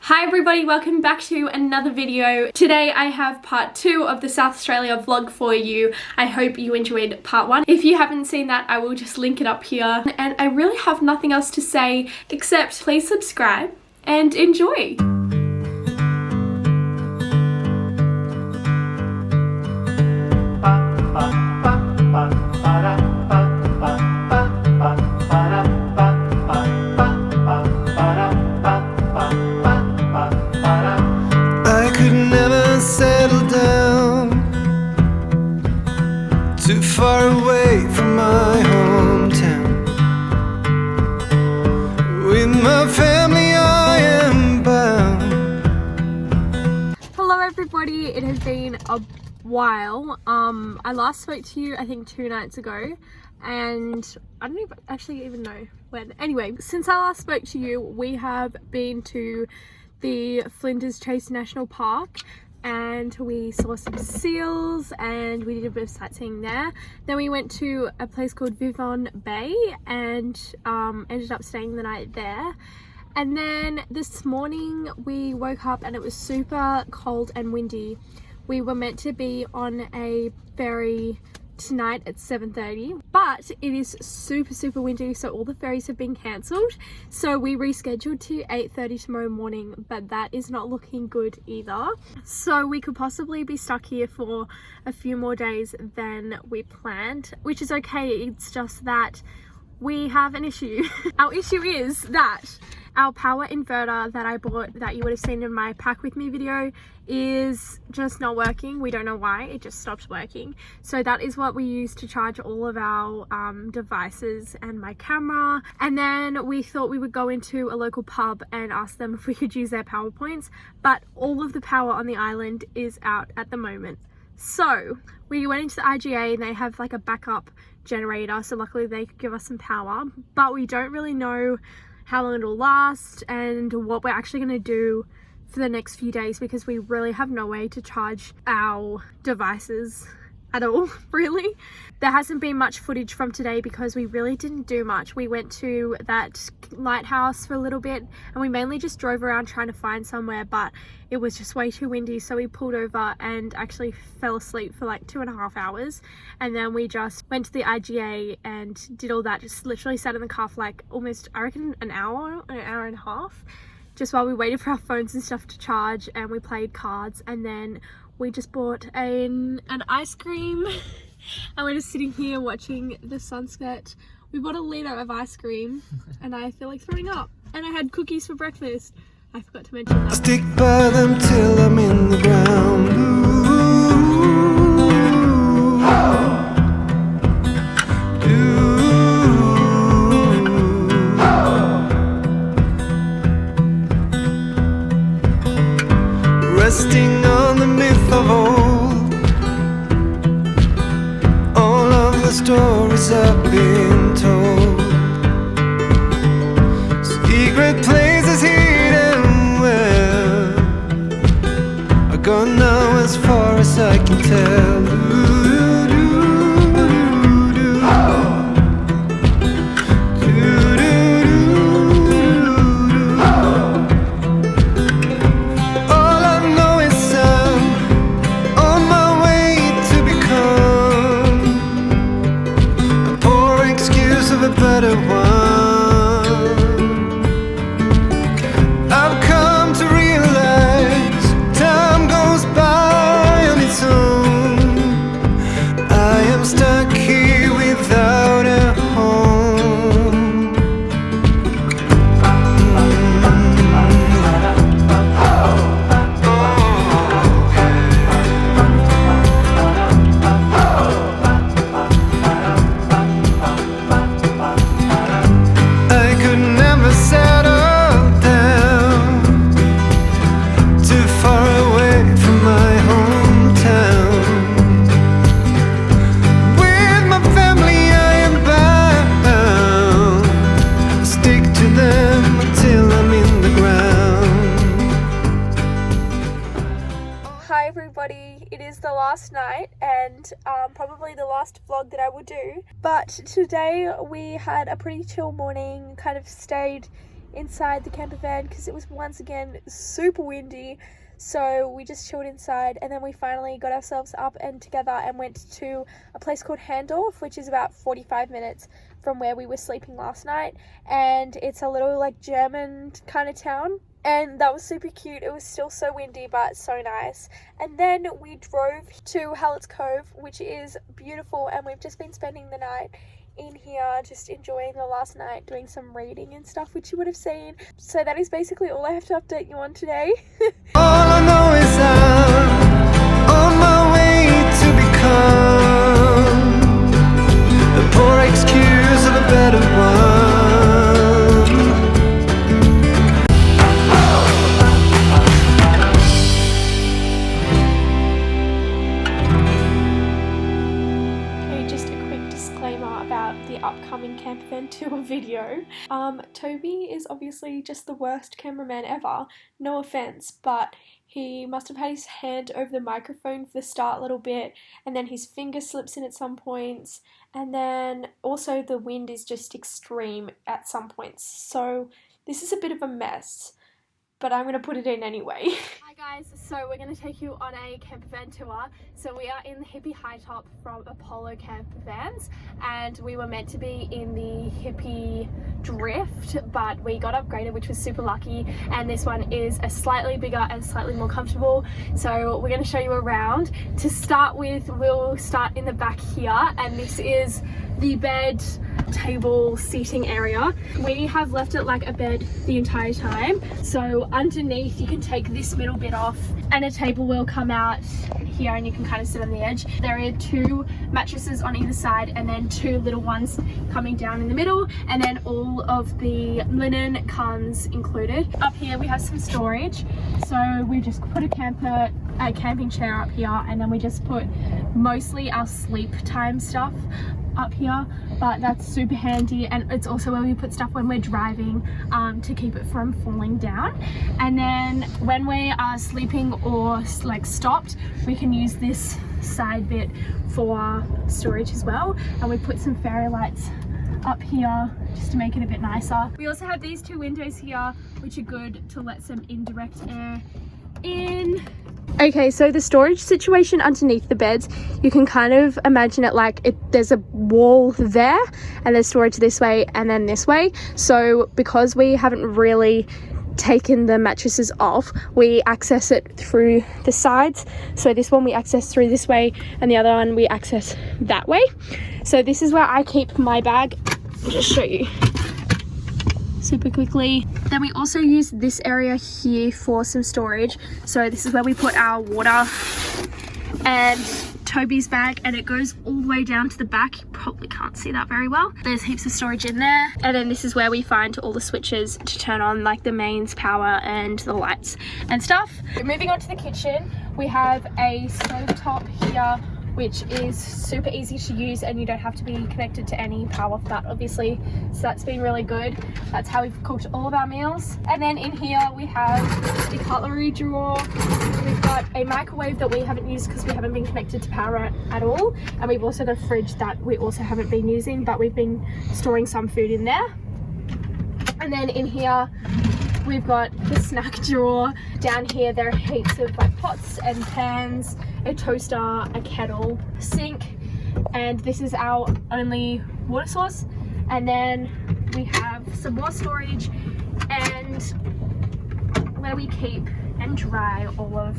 Hi everybody, welcome back to another video. Today I have part 2 of the South Australia vlog for you. I hope you enjoyed part 1. If you haven't seen that, I will just link it up here. And I really have nothing else to say except please subscribe and enjoy. Too far away from my hometown. With my family I am bound. Hello everybody, it has been a while. I last spoke to you I think 2 nights ago and I don't actually even know when. Anyway, since I last spoke to you, we have been to the Flinders National Park and we saw some seals and we did a bit of sightseeing there. Then we went to a place called Vivonne Bay and ended up staying the night there. And then this morning we woke up and it was super cold and windy. We were meant to be on a ferry tonight at 7:30, but it is super windy, so all the ferries have been cancelled, so we rescheduled to 8:30 tomorrow morning, but that is not looking good either. So we could possibly be stuck here for a few more days than we planned, which is okay. It's just that we have an issue. Our issue is that our power inverter that I bought, that you would have seen in my pack with me video, is just not working. We don't know why, it just stopped working. So that is what we use to charge all of our devices and my camera. And then we thought we would go into a local pub and ask them if we could use their power points, but all of the power on the island is out at the moment. So we went into the IGA and they have like a backup generator, so luckily they could give us some power, but we don't really know how long it'll last and what we're actually going to do for the next few days, because we really have no way to charge our devices at all, really. There hasn't been much footage from today because we really didn't do much. We went to that lighthouse for a little bit and we mainly just drove around trying to find somewhere, but it was just way too windy, so we pulled over and actually fell asleep for like 2.5 hours. And then we just went to the IGA and did all that, just literally sat in the car for like almost, I reckon, an hour and a half, just while we waited for our phones and stuff to charge, and we played cards. And then we just bought an ice cream and we're just sitting here watching the sunset. We bought a litre of ice cream and I feel like throwing up. And I had cookies for breakfast. I forgot to mention that. I stick by them till I'm in the ground. Resting on the myth of old, all of the stories have been told. Secret places hidden well are gone now as far as I can tell. Better one. I've come to realize time goes by on its own. I am stuck here without a home. It is the last night and probably the last vlog that I will do, but today we had a pretty chill morning, kind of stayed inside the camper van because it was once again super windy. So we just chilled inside, and then we finally got ourselves up and together and went to a place called Hahndorf, which is about 45 minutes from where we were sleeping last night. And it's a little like German kind of town. And that was super cute. It was still so windy, but so nice. And then we drove to Hallets Cove, which is beautiful, and we've just been spending the night in here, just enjoying the last night, doing some reading and stuff, which you would have seen. So that is basically all I have to update you on today. All I know is I'm on my way to become the poor excuse of a better one. Upcoming Campervan Tour video. Toby is obviously just the worst cameraman ever, no offense, but he must have had his hand over the microphone for the start a little bit, and then his finger slips in at some points, and then also the wind is just extreme at some points, so this is a bit of a mess, but I'm going to put it in anyway. Hi guys, so we're going to take you on a campervan tour. So we are in the Hippie High Top from Apollo Campervans, and we were meant to be in the Hippie Drift, but we got upgraded, which was super lucky, and this one is a slightly bigger and slightly more comfortable. So we're going to show you around. To start with, we'll start in the back here, and this is the bed, table, seating area. We have left it like a bed the entire time, so underneath you can take this middle bit off and a table will come out here and you can kind of sit on the edge. There are 2 mattresses on either side and then 2 little ones coming down in the middle, and then all of the linen comes included. Up here we have some storage, so we just put a camping chair up here, and then we just put mostly our sleep time stuff up here, but that's super handy, and it's also where we put stuff when we're driving to keep it from falling down. And then when we are sleeping or like stopped, we can use this side bit for storage as well, and we put some fairy lights up here just to make it a bit nicer. We also have these 2 windows here, which are good to let some indirect air in. Okay, so the storage situation underneath the beds, you can kind of imagine it like there's a wall there and there's storage this way and then this way. So because we haven't really taken the mattresses off, we access it through the sides. So this one we access through this way and the other one we access that way. So this is where I keep my bag. I'll just show you super quickly. Then we also use this area here for some storage. So this is where we put our water and Toby's bag, and it goes all the way down to the back. You probably can't see that very well. There's heaps of storage in there, and then this is where we find all the switches to turn on like the mains power and the lights and stuff. Moving on to the kitchen, we have a stove top here, which is super easy to use and you don't have to be connected to any power for that, obviously, so that's been really good. That's how we've cooked all of our meals. And then in here we have the cutlery drawer. We've got a microwave that we haven't used because we haven't been connected to power at all, and we've also got a fridge that we also haven't been using, but we've been storing some food in there. And then in here we've got the snack drawer. Down here there are heaps of like pots and pans, a toaster, a kettle, sink, and this is our only water source. And then we have some more storage and where we keep and dry all of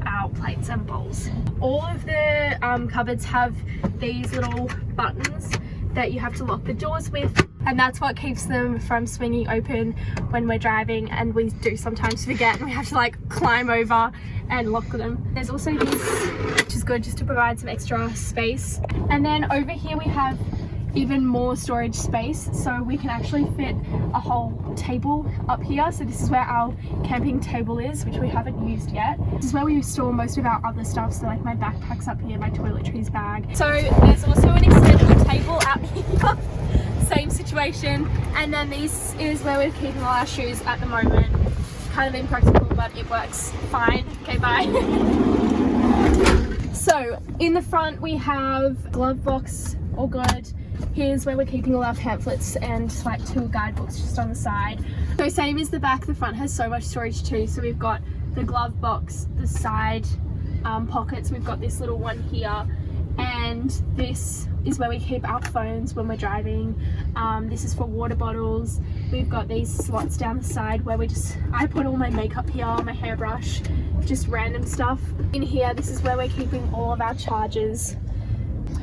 our plates and bowls. All of the cupboards have these little buttons that you have to lock the doors with, and that's what keeps them from swinging open when we're driving, and we do sometimes forget and we have to like climb over and lock them. There's also this, which is good just to provide some extra space. And then over here we have even more storage space, so we can actually fit a whole table up here. So this is where our camping table is, which we haven't used yet. This is where we store most of our other stuff, so like my backpack's up here, my toiletries bag. So there's also an extendable table out here, same situation. And then this is where we're keeping all our shoes at the moment. Kind of impractical, but it works fine. Okay, bye. So in the front we have glove box, all good. Here's where we're keeping all our pamphlets and like 2 guidebooks just on the side. So same as the back, the front has so much storage too. So we've got the glove box, the side pockets, we've got this little one here, and this is where we keep our phones when we're driving. This is for water bottles. We've got these slots down the side where I put all my makeup here, my hairbrush, just random stuff. In here, this is where we're keeping all of our chargers.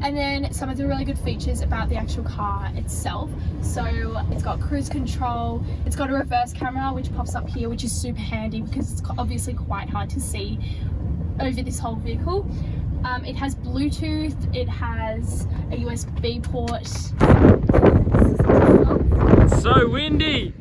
And then some of the really good features about the actual car itself. So it's got cruise control, it's got a reverse camera which pops up here, which is super handy because it's obviously quite hard to see over this whole vehicle. It has Bluetooth, it has a USB port. It's so windy!